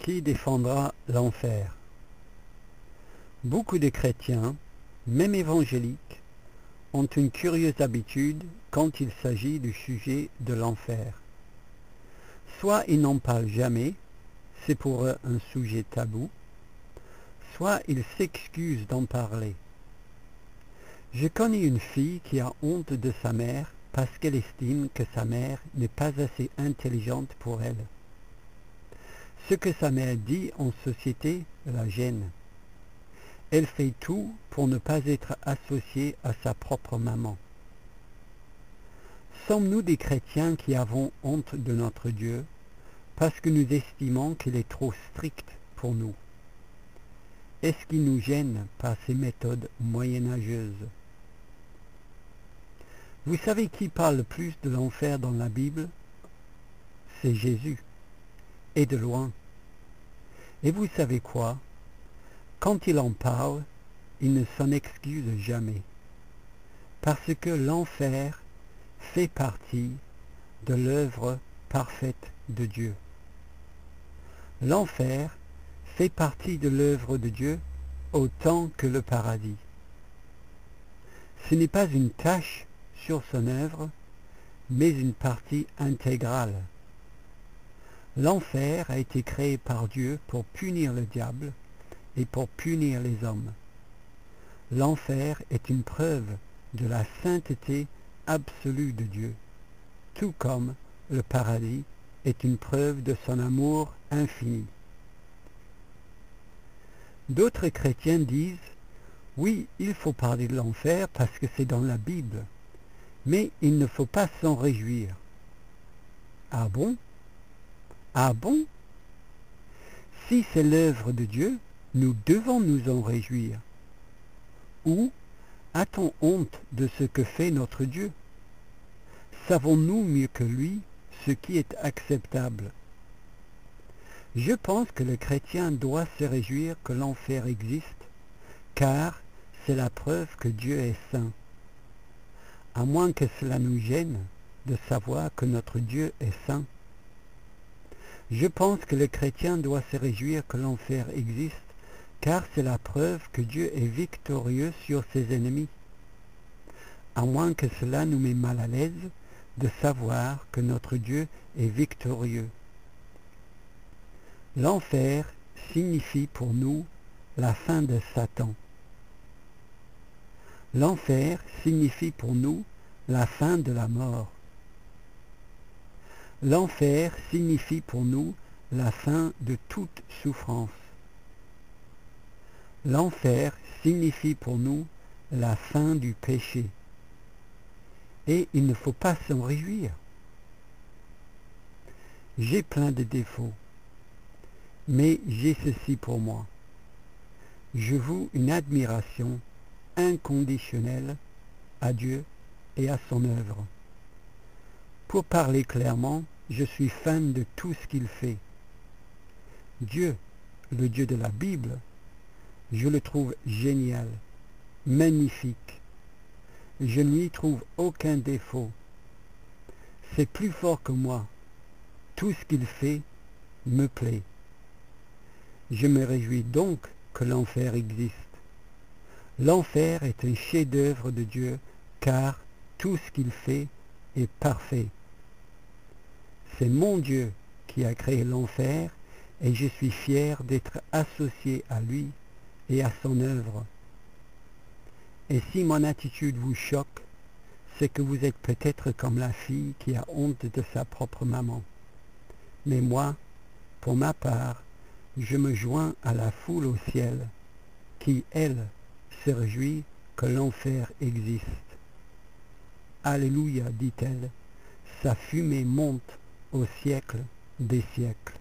Qui défendra l'enfer? Beaucoup de chrétiens, même évangéliques, ont une curieuse habitude quand il s'agit du sujet de l'enfer. Soit ils n'en parlent jamais, c'est pour eux un sujet tabou, soit ils s'excusent d'en parler. Je connais une fille qui a honte de sa mère parce qu'elle estime que sa mère n'est pas assez intelligente pour elle. Ce que sa mère dit en société la gêne. Elle fait tout pour ne pas être associée à sa propre maman. Sommes-nous des chrétiens qui avons honte de notre Dieu parce que nous estimons qu'il est trop strict pour nous? Est-ce qu'il nous gêne par ses méthodes moyenâgeuses? Vous savez qui parle le plus de l'enfer dans la Bible? C'est Jésus, et de loin. Et vous savez quoi? Quand il en parle, il ne s'en excuse jamais, parce que l'enfer fait partie de l'œuvre parfaite de Dieu. L'enfer fait partie de l'œuvre de Dieu autant que le paradis. Ce n'est pas une tâche sur son œuvre, mais une partie intégrale. L'enfer a été créé par Dieu pour punir le diable et pour punir les hommes. L'enfer est une preuve de la sainteté absolue de Dieu, tout comme le paradis est une preuve de son amour infini. D'autres chrétiens disent « Oui, il faut parler de l'enfer parce que c'est dans la Bible, mais il ne faut pas s'en réjouir. » Ah bon? Ah bon? Si c'est l'œuvre de Dieu, nous devons nous en réjouir. Ou a-t-on honte de ce que fait notre Dieu? Savons-nous mieux que lui ce qui est acceptable? Je pense que le chrétien doit se réjouir que l'enfer existe, car c'est la preuve que Dieu est saint. À moins que cela nous gêne de savoir que notre Dieu est saint. Je pense que le chrétien doit se réjouir que l'enfer existe, car c'est la preuve que Dieu est victorieux sur ses ennemis. À moins que cela nous met mal à l'aise de savoir que notre Dieu est victorieux. L'enfer signifie pour nous la fin de Satan. L'enfer signifie pour nous la fin de la mort. L'enfer signifie pour nous la fin de toute souffrance. L'enfer signifie pour nous la fin du péché. Et il ne faut pas s'en réjouir. J'ai plein de défauts, mais j'ai ceci pour moi. Je voue une admiration inconditionnelle à Dieu et à son œuvre. Pour parler clairement, je suis fan de tout ce qu'il fait. Dieu, le Dieu de la Bible, je le trouve génial, magnifique. Je ne lui trouve aucun défaut. C'est plus fort que moi. Tout ce qu'il fait me plaît. Je me réjouis donc que l'enfer existe. L'enfer est un chef-d'œuvre de Dieu, car tout ce qu'il fait est parfait. C'est mon Dieu qui a créé l'enfer et je suis fier d'être associé à lui et à son œuvre. Et si mon attitude vous choque, c'est que vous êtes peut-être comme la fille qui a honte de sa propre maman. Mais moi, pour ma part, je me joins à la foule au ciel, qui, elle, se réjouit que l'enfer existe. Alléluia, dit-elle, sa fumée monte au siècle des siècles.